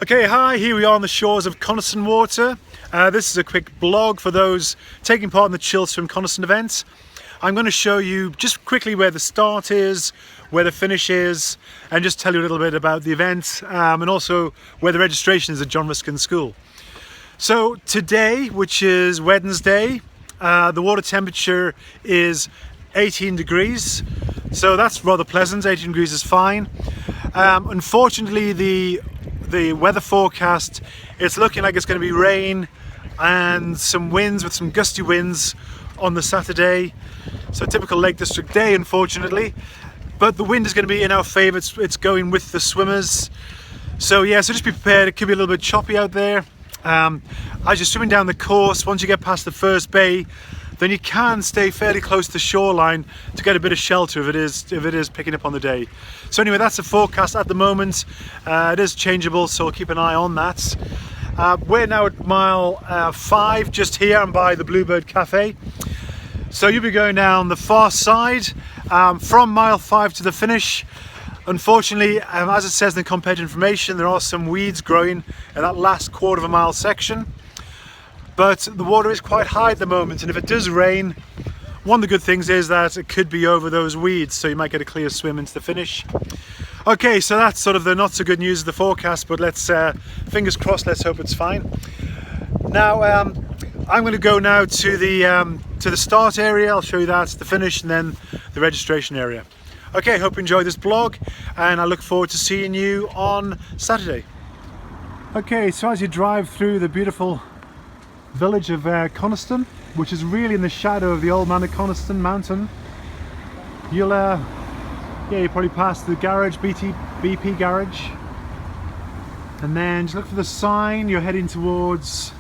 Okay, hi, here we are on the shores of Coniston Water. This is a quick blog for those taking part in the Chillswim Coniston event. I'm going to show you just quickly where the start is, where the finish is, and just tell you a little bit about the event and also where the registration is at John Ruskin School. So today, which is Wednesday, the water temperature is 18 degrees, so that's rather pleasant. 18 degrees is fine. Unfortunately, the weather forecast, it's looking like it's going to be rain and some winds with some gusty winds on the Saturday. So typical Lake District day, unfortunately. But the wind is going to be in our favour. It's going with the swimmers. So yeah, so just be prepared. It could be a little bit choppy out there. As you're swimming down the course, once you get past the first bay, then you can stay fairly close to the shoreline to get a bit of shelter if it is picking up on the day. So anyway, that's the forecast at the moment. It is changeable, so we'll keep an eye on that. We're now at mile 5, just here and by the Bluebird Cafe. So you'll be going down the far side from mile 5 to the finish. Unfortunately, as it says in the competitive information, there are some weeds growing in that last quarter of a mile section. But the water is quite high at the moment, and if it does rain, one of the good things is that it could be over those weeds, so you might get a clear swim into the finish. Okay, so that's sort of the not so good news of the forecast, but let's fingers crossed, let's hope it's fine. Now I'm going to go now to the start area. I'll show you that, the finish, and then the registration area. Okay, hope you enjoyed this blog, and I look forward to seeing you on Saturday. Okay, so as you drive through the beautiful village of Coniston, which is really in the shadow of the old man of Coniston mountain, you'll you probably pass the garage, BP garage, and then just look for the sign. You're heading towards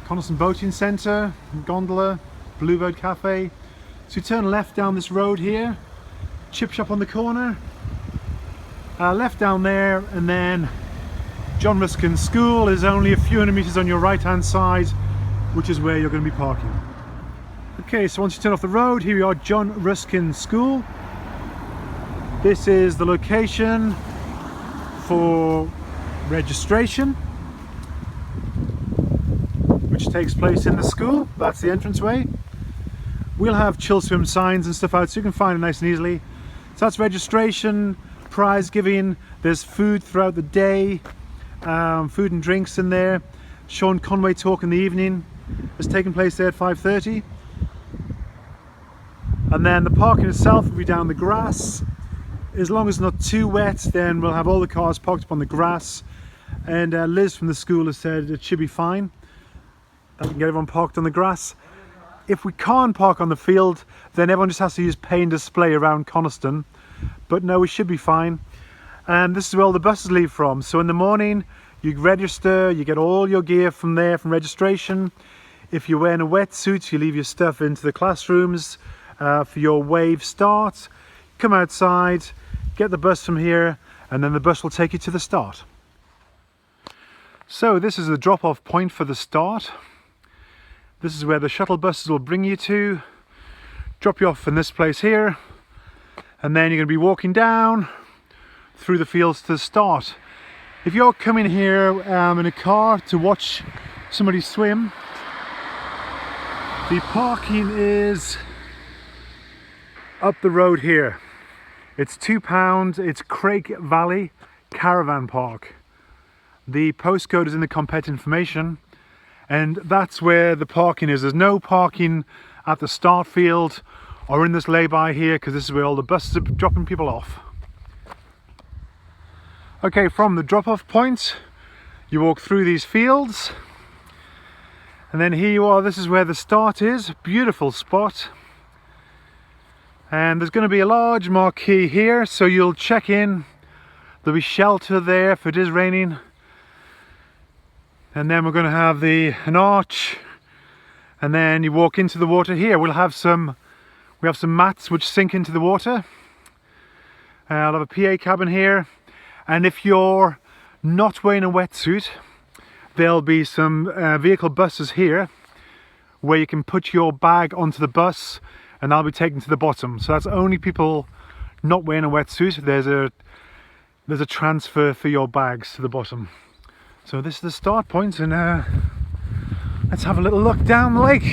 Coniston Boating Centre, gondola, Bluebird Cafe. So you turn left down this road here, chip shop on the corner, left down there, and then John Ruskin School is only a few hundred metres on your right hand side, which is where you're going to be parking. Okay, so once you turn off the road, here we are, John Ruskin School. This is the location for registration, which takes place in the school. That's the entranceway. We'll have Chillswim signs and stuff out so you can find it nice and easily. So that's registration, prize giving, there's food throughout the day. Food and drinks in there. Sean Conway talk in the evening has taken place there at 5:30, and then the parking itself will be down the grass. As long as it's not too wet, then we'll have all the cars parked up on the grass, and Liz from the school has said it should be fine. That we can get everyone parked on the grass. If we can't park on the field, then everyone just has to use pay and display around Coniston, but no, we should be fine. And this is where all the buses leave from. So in the morning, you register, you get all your gear from there, from registration. If you're wearing a wetsuit, you leave your stuff into the classrooms for your wave start. Come outside, get the bus from here, and then the bus will take you to the start. So this is the drop-off point for the start. This is where the shuttle buses will bring you to, drop you off in this place here, and then you're going to be walking down through the fields to the start. If you're coming here in a car to watch somebody swim, the parking is up the road here. It's £2. It's Craig Valley Caravan Park. The postcode is in the competitive information, and that's where the parking is. There's no parking at the start field or in this lay-by here, because this is where all the buses are dropping people off. Okay, from the drop-off point, you walk through these fields, and then here you are. This is where the start is. Beautiful spot. And there's going to be a large marquee here, so you'll check in. There'll be shelter there if it is raining. And then we're going to have an arch, and then you walk into the water here. We have some mats which sink into the water. I'll have a PA cabin here. And if you're not wearing a wetsuit, there'll be some vehicle buses here where you can put your bag onto the bus, and that'll be taken to the bottom. So that's only people not wearing a wetsuit. There's a there's a transfer for your bags to the bottom. So this is the start point, and let's have a little look down the lake.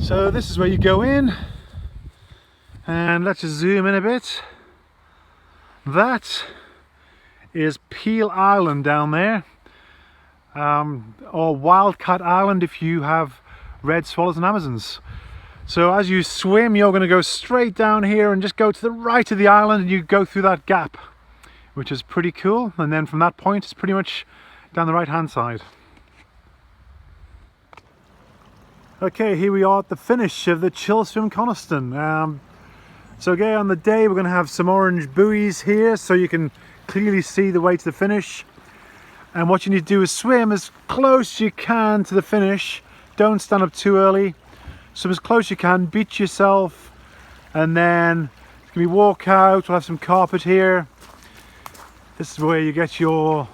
So this is where you go in, and let's just zoom in a bit. That is Peel Island down there, or Wildcat Island if you have red swallows and Amazons. So as you swim, you're going to go straight down here and just go to the right of the island, and you go through that gap, which is pretty cool. And then from that point, it's pretty much down the right hand side. Okay, here we are at the finish of the Chillswim Coniston. So again, on the day we're going to have some orange buoys here so you can clearly see the way to the finish. And what you need to do is swim as close as you can to the finish. Don't stand up too early. Swim as close as you can, beach yourself, and then it's going to be walk out. We'll have some carpet here. This is where you get your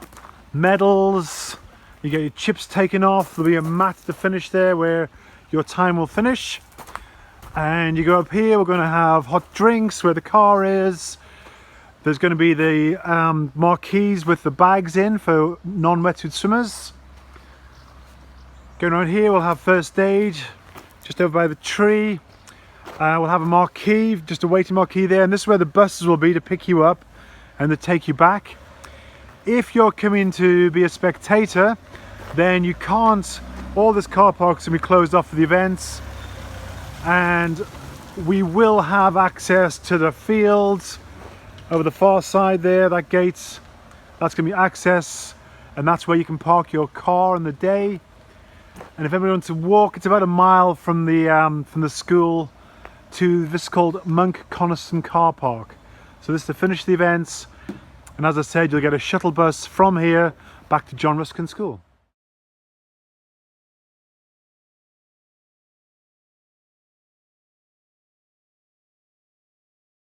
medals, you get your chips taken off. There'll be a mat to finish there where your time will finish. And you go up here, we're going to have hot drinks where the car is. There's going to be the marquees with the bags in for non-wetsuit swimmers. Going right here, we'll have first aid just over by the tree. We'll have a marquee, just a waiting marquee there, and this is where the buses will be to pick you up and to take you back. If you're coming to be a spectator, then you can't, all this car park's going to be closed off for the events, and we will have access to the fields over the far side there. That gate's, that's going to be access, and that's where you can park your car on the day. And if everyone wants to walk, it's about a mile from the school to this called Monk Coniston car park. So this is to finish the events, and as I said, you'll get a shuttle bus from here back to John Ruskin School.